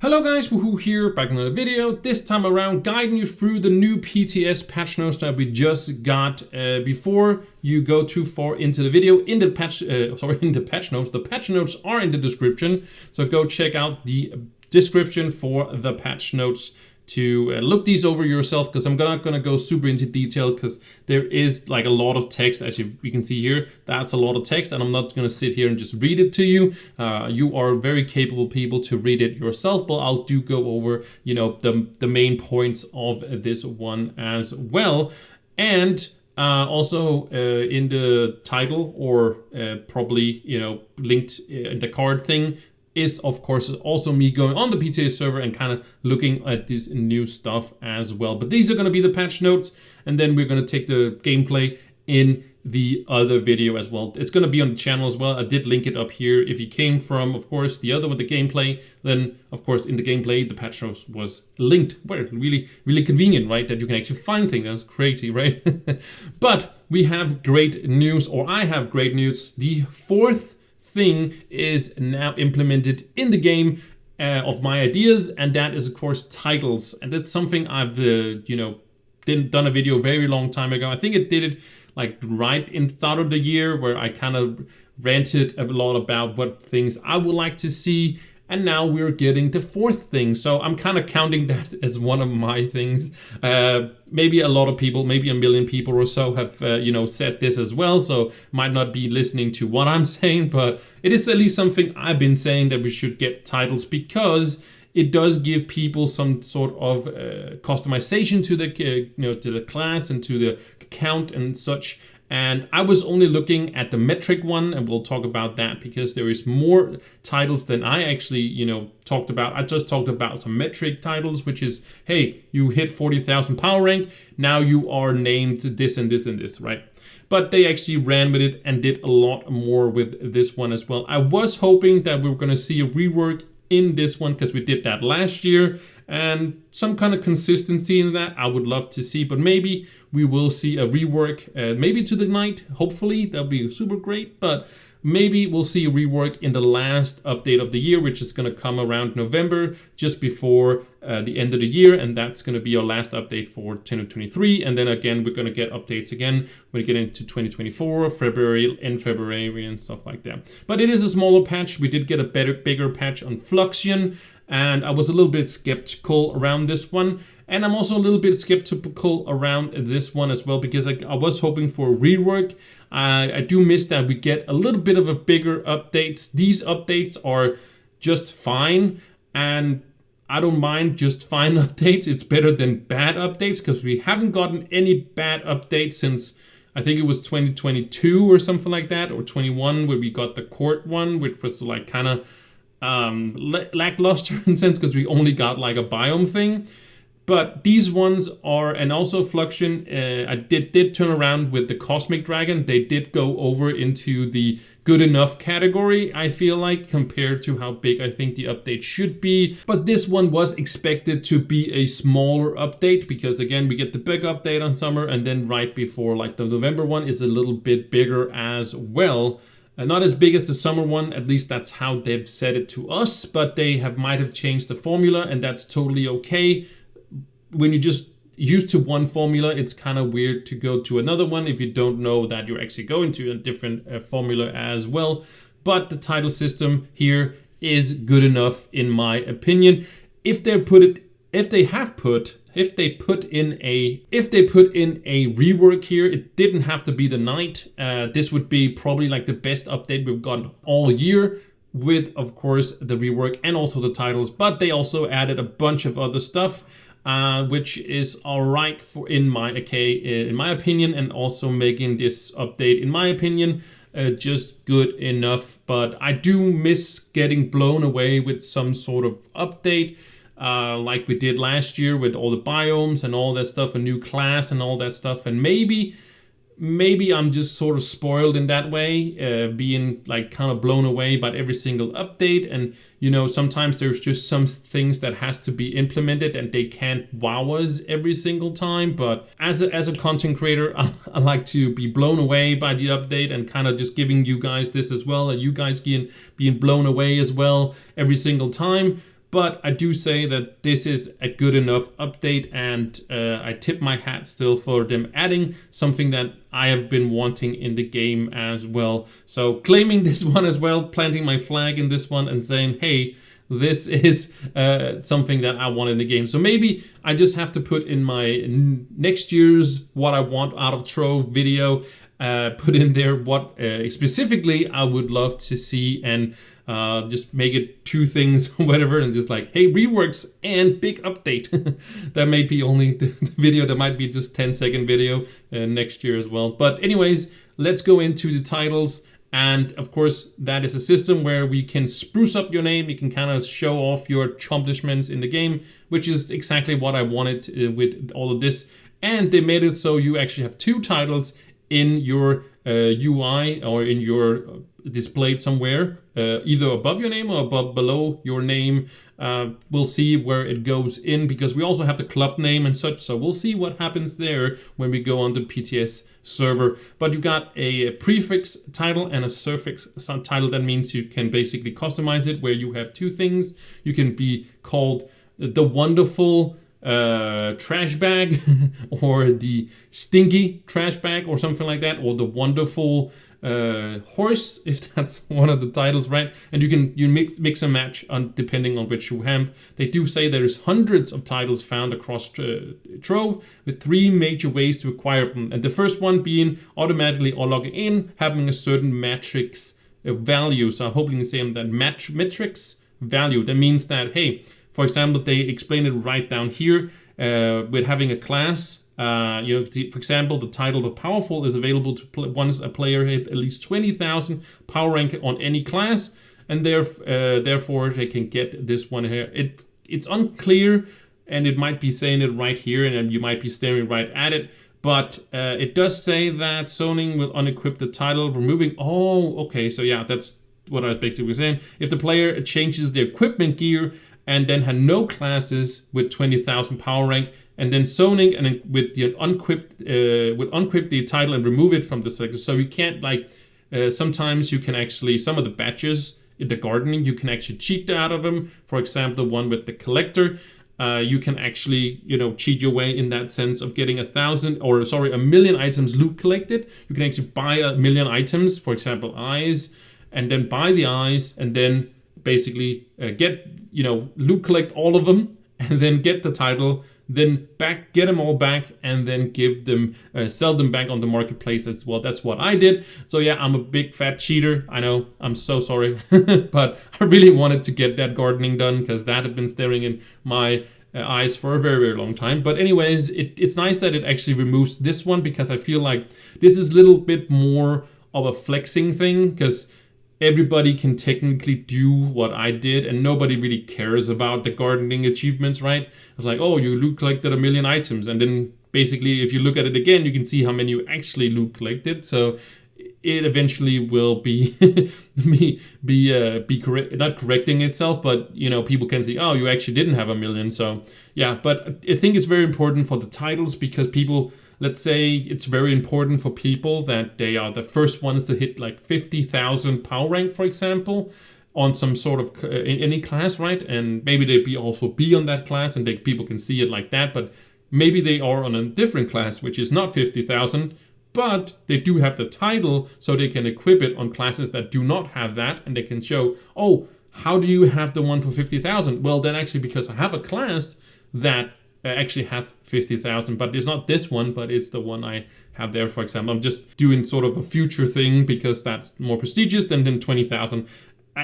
Hello guys, Wahoo here, back in another video. This time around, guiding you through the new PTS patch notes that we just got. Before you go too far into the video, in the patch notes. The patch notes are in the description, so go check out the description for the patch notes to look these over yourself, because I'm not gonna go super into detail because there is like a lot of text, as you can see here. That's a lot of text, and I'm not gonna sit here and just read it to you. You are very capable people to read it yourself, but I'll go over, you know, the main points of this one as well. And also in the title, or probably, you know, linked in the card thing, is of course also me going on the PTS server and kind of looking at this new stuff as well. But these are going to be the patch notes, and then we're going to take the gameplay in the other video as well. It's going to be on the channel as well. I did link it up here. If you came from, of course, the other one, the gameplay, then of course in the gameplay the patch notes was linked. Well, really convenient, right? That you can actually find things. That's crazy, right? But we have great news, or I have great news. The fourth thing is now implemented in the game of my ideas, and that is of course titles. And that's something I've done a video a very long time ago. I think I did it like right in the start of the year, where I kind of ranted a lot about what things I would like to see. And now we're getting the fourth thing. So I'm kind of counting that as one of my things. Maybe a lot of people, maybe a million people or so have, said this as well. So might not be listening to what I'm saying, but it is at least something I've been saying, that we should get titles, because it does give people some sort of customization to the class and to the account and such. And I was only looking at the metric one, and we'll talk about that because there is more titles than I actually, talked about. I just talked about some metric titles, which is, hey, you hit 40,000 power rank, now you are named this and this and this, right? But they actually ran with it and did a lot more with this one as well. I was hoping that we were going to see a rework in this one, because we did that last year, and some kind of consistency in that I would love to see. But maybe we will see a rework, maybe to the night. Hopefully that'll be super great, but maybe we'll see a rework in the last update of the year, which is going to come around November, just before the end of the year, and that's going to be our last update for 2023. And then again, we're going to get updates again when we get into 2024, February and stuff like that. But it is a smaller patch. We did get a bigger patch on Fluxion, and I was a little bit skeptical around this one. And I'm also a little bit skeptical around this one as well, because I was hoping for a rework. I do miss that we get a little bit of a bigger updates. These updates are just fine, and I don't mind just fine updates. It's better than bad updates, because we haven't gotten any bad updates since, I think it was 2022 or something like that, or 21, where we got the court one, which was like kind of lackluster in a sense, because we only got like a biome thing. But these ones are, and also Fluxion, I did turn around with the Cosmic Dragon. They did go over into the good enough category, I feel like, compared to how big I think the update should be. But this one was expected to be a smaller update, because again, we get the big update on summer, and then right before, like the November one is a little bit bigger as well. Not as big as the summer one, at least that's how they've said it to us, but they might have changed the formula, and that's totally okay. When you just used to one formula, it's kind of weird to go to another one if you don't know that you're actually going to a different formula as well. But the title system here is good enough, in my opinion. If they put in a rework here, it didn't have to be the night. This would be probably like the best update we've gotten all year, with of course the rework and also the titles. But they also added a bunch of other stuff, which is all right in my opinion, and also making this update, in my opinion, just good enough. But I do miss getting blown away with some sort of update, like we did last year with all the biomes and all that stuff, a new class and all that stuff. And maybe I'm just sort of spoiled in that way, being like kind of blown away by every single update. And sometimes there's just some things that has to be implemented, and they can't wow us every single time. But as a content creator, I like to be blown away by the update, and kind of just giving you guys this as well, and you guys being blown away as well every single time. But I do say that this is a good enough update, and I tip my hat still for them adding something that I have been wanting in the game as well. So claiming this one as well, planting my flag in this one and saying, hey, this is something that I want in the game. So maybe I just have to put in my next year's what I want out of Trove video, put in there what specifically I would love to see, and just make it 2 things or whatever, and just like, hey, reworks and big update. That may be only the video, that might be just 10-second video next year as well. But anyways, let's go into the titles. And of course, that is a system where we can spruce up your name. You can kind of show off your accomplishments in the game, which is exactly what I wanted with all of this. And they made it so you actually have 2 titles in your UI or in your displayed somewhere, either above your name or below your name. We'll see where it goes in, because we also have the club name and such. So we'll see what happens there when we go on the PTS server. But you got a prefix title and a suffix title. That means you can basically customize it, where you have 2 things. You can be called the wonderful trash bag or the stinky trash bag or something like that, or the wonderful horse, if that's one of the titles, right? And you mix and match on depending on which you have. They do say there's hundreds of titles found across Trove, with 3 major ways to acquire them. And the first one being automatically or logging in, having a certain matrix value. So I'm hoping to say that matrix value. That means that, hey, for example, they explain it right down here with having a class. For example, the title of Powerful is available to once a player hit at least 20,000 power rank on any class, and therefore they can get this one here. It's unclear, and it might be saying it right here, and you might be staring right at it. But it does say that zoning will unequip the title, removing. Oh, okay. So yeah, that's what I was basically saying. If the player changes their equipment gear and then had no classes with 20,000 power rank, and then zoning and then with the unequip the title and remove it from the selector. So you can't, like, sometimes you can actually, some of the badges in the gardening, you can actually cheat out of them. For example, the one with the collector, you can actually, cheat your way in that sense of getting 1,000,000 items loot collected. You can actually buy 1,000,000 items, for example, eyes, and then buy the eyes, and then basically get, loot collect all of them, and then get the title, then get them all back, and then give them, sell them back on the marketplace as well. That's what I did. So yeah, I'm a big fat cheater. I know, I'm so sorry, but I really wanted to get that gardening done, because that had been staring in my eyes for a very, very long time. But anyways, it's nice that it actually removes this one, because I feel like this is a little bit more of a flexing thing, because everybody can technically do what I did, and nobody really cares about the gardening achievements, right? It's like, oh, you loot collected 1,000,000 items, and then basically if you look at it again, you can see how many you actually loot collected. So it eventually will be not correcting itself, but people can see, oh, you actually didn't have 1,000,000. So yeah, but I think it's very important for the titles, because people, let's say it's very important for people that they are the first ones to hit like 50,000 power rank, for example, on some sort of in any class, right? And maybe they also be on that class, and people can see it like that. But maybe they are on a different class, which is not 50,000, but they do have the title, so they can equip it on classes that do not have that, and they can show, oh, how do you have the one for 50,000? Well, then actually, because I have a class that actually have 50,000, but it's not this one, but it's the one I have there, for example. I'm just doing sort of a future thing, because that's more prestigious than 20,000.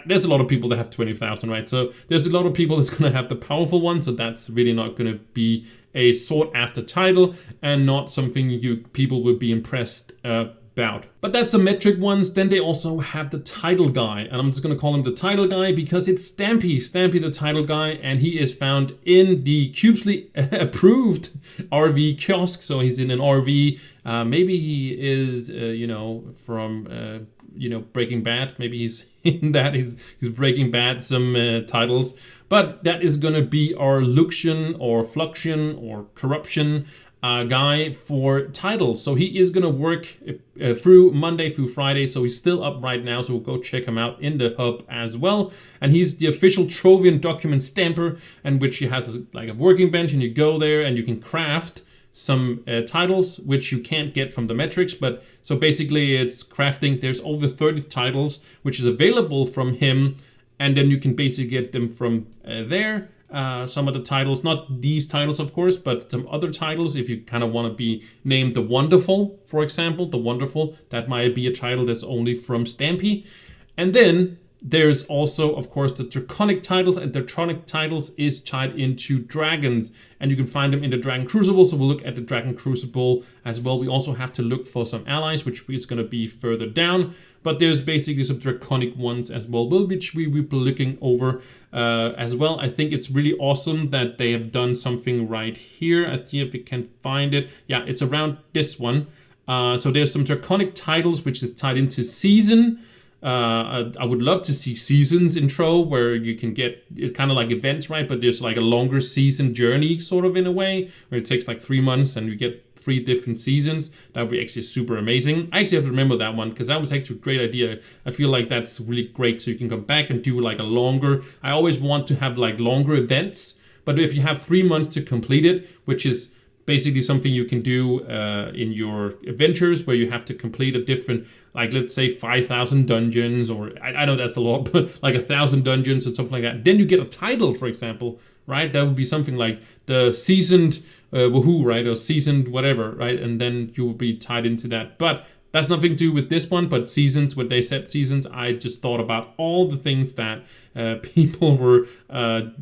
There's a lot of people that have 20,000, right? So there's a lot of people that's going to have the powerful one, so that's really not going to be a sought after title, and not something people would be impressed about. But that's the metric ones. Then they also have the title guy, and I'm just going to call him the title guy because it's Stampy the title guy, and he is found in the Cubesly approved RV kiosk. So he's in an RV. Maybe he is, from Breaking Bad. Maybe he's in that. He's Breaking Bad some titles. But that is going to be our Luxion or Fluxion or Corruption. guy for titles. So he is going to work through Monday through Friday. So he's still up right now. So we'll go check him out in the hub as well. And he's the official Trovian document stamper, and which he has like a working bench, and you go there and you can craft some titles which you can't get from the metrics. But so basically it's crafting. There's over 30 titles which is available from him, and then you can basically get them from there. Some of the titles, not these titles of course, but some other titles. If you kind of want to be named the Wonderful, for example, the Wonderful, that might be a title that's only from Stampy. And then there's also, of course, the Draconic titles, and the Draconic titles is tied into dragons, and you can find them in the Dragon Crucible. So we'll look at the Dragon Crucible as well. We also have to look for some allies, which is going to be further down, but there's basically some Draconic ones as well, which we will be looking over as well. I think it's really awesome that they have done something right here. I see if we can find it. Yeah, it's around this one. So there's some Draconic titles, which is tied into season. I would love to see seasons in Trove where you can get, it's kind of like events, right? But there's like a longer season journey sort of in a way, where it takes like 3 months and you get 3 different seasons. That would be actually super amazing. I actually have to remember that one because that was actually a great idea. I feel like that's really great, so you can come back and do like a longer, I always want to have like longer events, but if you have 3 months to complete it, which is basically something you can do in your adventures, where you have to complete a different, like let's say 5,000 dungeons, or I know that's a lot, but like 1,000 dungeons and something like that. Then you get a title, for example, right? That would be something like the seasoned Wahoo, right? Or seasoned whatever, right? And then you will be tied into that. But that's nothing to do with this one, but seasons, when they said seasons, I just thought about all the things that people were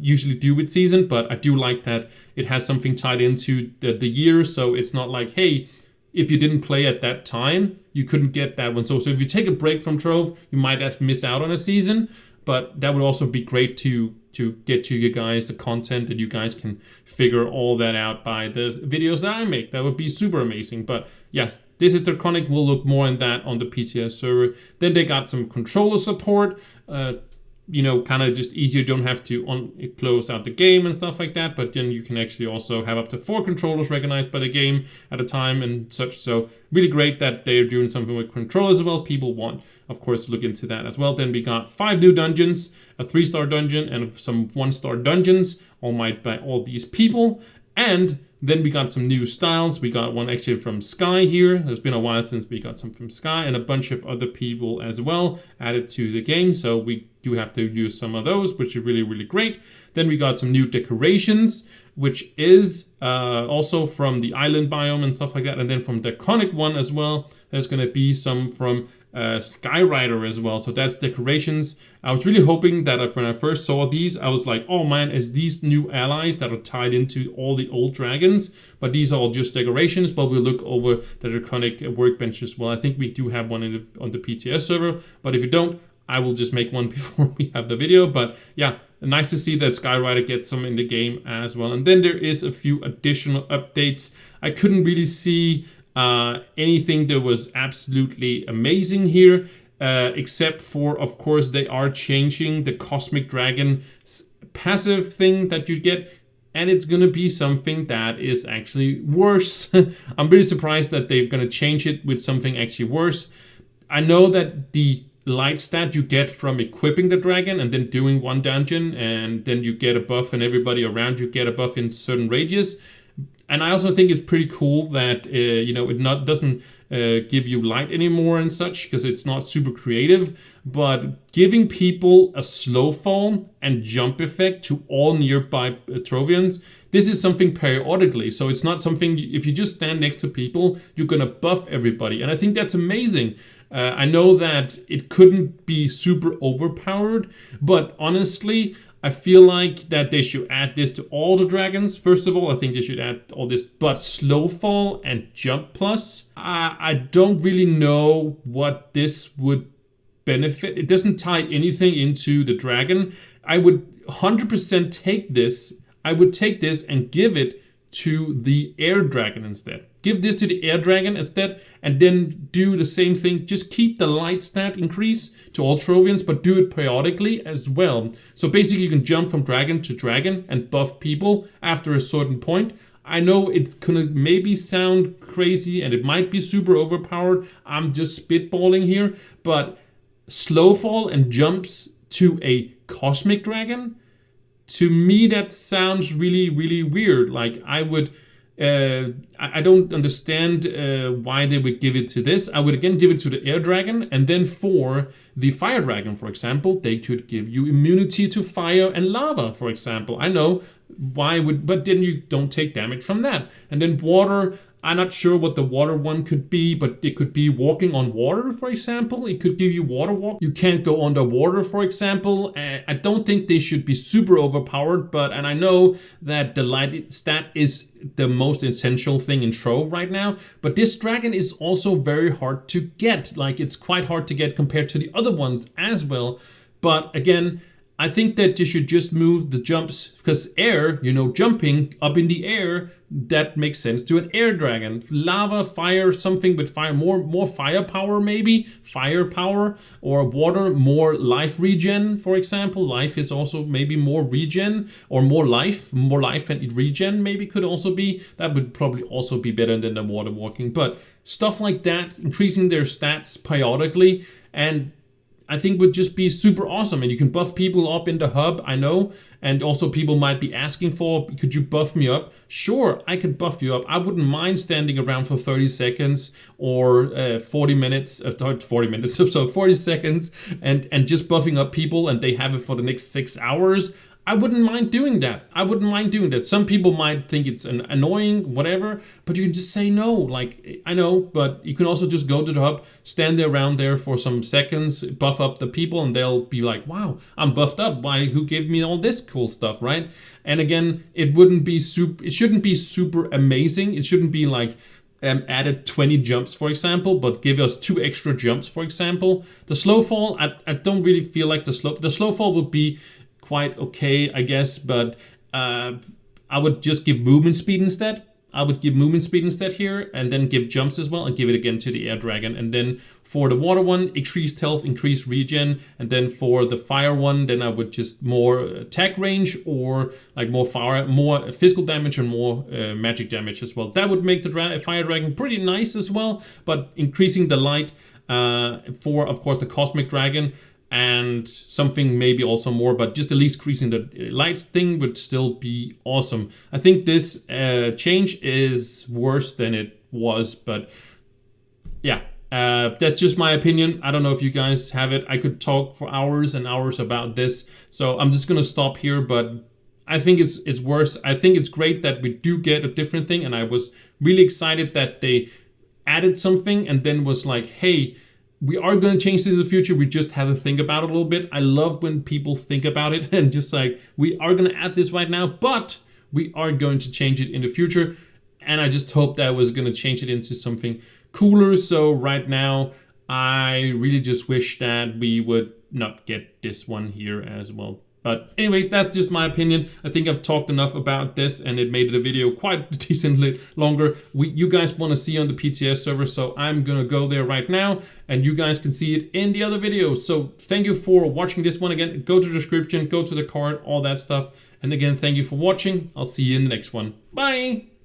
usually do with season, but I do like that it has something tied into the year, so it's not like, hey, if you didn't play at that time, you couldn't get that one. So if you take a break from Trove, you might just miss out on a season, but that would also be great to get to you guys the content, and you guys can figure all that out by the videos that I make. That would be super amazing. But yes, this is Draconic. We'll look more in that on the PTS server. Then they got some controller support. You know, kind of just easier. Don't have to close out the game and stuff like that. But then you can actually also have up to 4 controllers recognized by the game at a time and such. So really great that they're doing something with controllers as well. People want, of course, look into that as well. Then we got 5 new dungeons, a 3-star dungeon, and some 1-star dungeons, all made by all these people. And then we got some new styles. We got one actually from Sky here. It's been a while since we got some from Sky, and a bunch of other people as well added to the game. So we do have to use some of those, which is really, really great. Then we got some new decorations, which is also from the island biome and stuff like that. And then from the Draconic one as well, there's going to be some from Skyrider as well. So that's decorations. I was really hoping that when I first saw these, I was like, oh man, is these new allies that are tied into all the old dragons? But these are all just decorations. But we'll look over the Draconic workbench as well. I think we do have one on the PTS server, but if you don't, I will just make one before we have the video. But yeah, nice to see that Skyrider gets some in the game as well. And then there is a few additional updates. I couldn't really see anything that was absolutely amazing here, except for, of course, they are changing the Cosmic Dragon passive thing that you get, and it's going to be something that is actually worse. I'm really surprised that they're going to change it with something actually worse. I know that the light stat you get from equipping the dragon and then doing one dungeon, and then you get a buff and everybody around you get a buff in certain radius. And I also think it's pretty cool that, you know, it doesn't give you light anymore and such, because it's not super creative. But giving people a slow fall and jump effect to all nearby Trovians, this is something periodically. So it's not something, if you just stand next to people, you're going to buff everybody. And I think that's amazing. I know that it couldn't be super overpowered, but honestly, I feel like that they should add this to all the dragons. First of all, I think they should add all this, but slow fall and jump plus. I don't really know what this would benefit. It doesn't tie anything into the dragon. I would 100% take this. I would take this and give it to the air dragon instead. Give this to the air dragon instead, and then do the same thing. Just keep the light stat increase to all Trovians, but do it periodically as well. So basically you can jump from dragon to dragon and buff people after a certain point. I know it's gonna maybe sound crazy and it might be super overpowered. I'm just spitballing here, but slow fall and jumps to a cosmic dragon, to me that sounds really, really weird. Like I would, I don't understand why they would give it to this. I would again give it to the air dragon, and then for the fire dragon, for example, they could give you immunity to fire and lava, for example. I know why would, but then you don't take damage from that. And then water, I'm not sure what the water one could be, but it could be walking on water, for example. It could give you water walk. You can't go underwater, for example. I don't think they should be super overpowered, but, and I know that the light stat is the most essential thing in Trove right now, but this dragon is also very hard to get. Like, it's quite hard to get compared to the other ones as well. But again, I think that you should just move the jumps, because air, you know, jumping up in the air, that makes sense to an air dragon. Lava, fire, something with fire, more firepower maybe, firepower, or water, more life regen, for example. Life is also maybe more regen, or more life and regen maybe could also be. That would probably also be better than the water walking. But stuff like that, increasing their stats periodically, and I think would just be super awesome. And you can buff people up in the hub, I know. And also people might be asking for, could you buff me up? Sure, I could buff you up. I wouldn't mind standing around for 30 seconds or 40 minutes, 40 minutes, so 40 seconds and just buffing up people, and they have it for the next 6 hours. I wouldn't mind doing that. I wouldn't mind doing that. Some people might think it's annoying, whatever, but you can just say no. Like, I know, but you can also just go to the hub, stand there around there for some seconds, buff up the people, and they'll be like, wow, I'm buffed up. Why? Who gave me all this cool stuff, right? And again, it shouldn't be super amazing. It shouldn't be like added 20 jumps, for example, but give us 2 extra jumps, for example. The slow fall, I don't really feel like the slow fall would be quite okay, I guess, but I would just give movement speed instead. I would give movement speed instead here, and then give jumps as well, and give it again to the air dragon. And then for the water one, increased health, increased regen. And then for the fire one, then I would just more attack range, or like more fire, more physical damage, and more magic damage as well. That would make the fire dragon pretty nice as well, but increasing the light for, of course, the cosmic dragon, and something maybe also more, but just at least increasing the lights thing would still be awesome. I think this change is worse than it was, but yeah, that's just my opinion. I don't know if you guys have it. I could talk for hours and hours about this, so I'm just gonna stop here, but I think it's worse. I think it's great that we do get a different thing, and I was really excited that they added something and then was like, hey, we are going to change this in the future. We just have to think about it a little bit. I love when people think about it and just like, we are going to add this right now, but we are going to change it in the future. And I just hope that was going to change it into something cooler. So right now, I really just wish that we would not get this one here as well. But anyways, that's just my opinion. I think I've talked enough about this, and it made the video quite decently longer. You guys want to see on the PTS server, so I'm gonna go there right now, and you guys can see it in the other videos. So thank you for watching this one again. Go to the description, go to the card, all that stuff. And again, thank you for watching. I'll see you in the next one. Bye!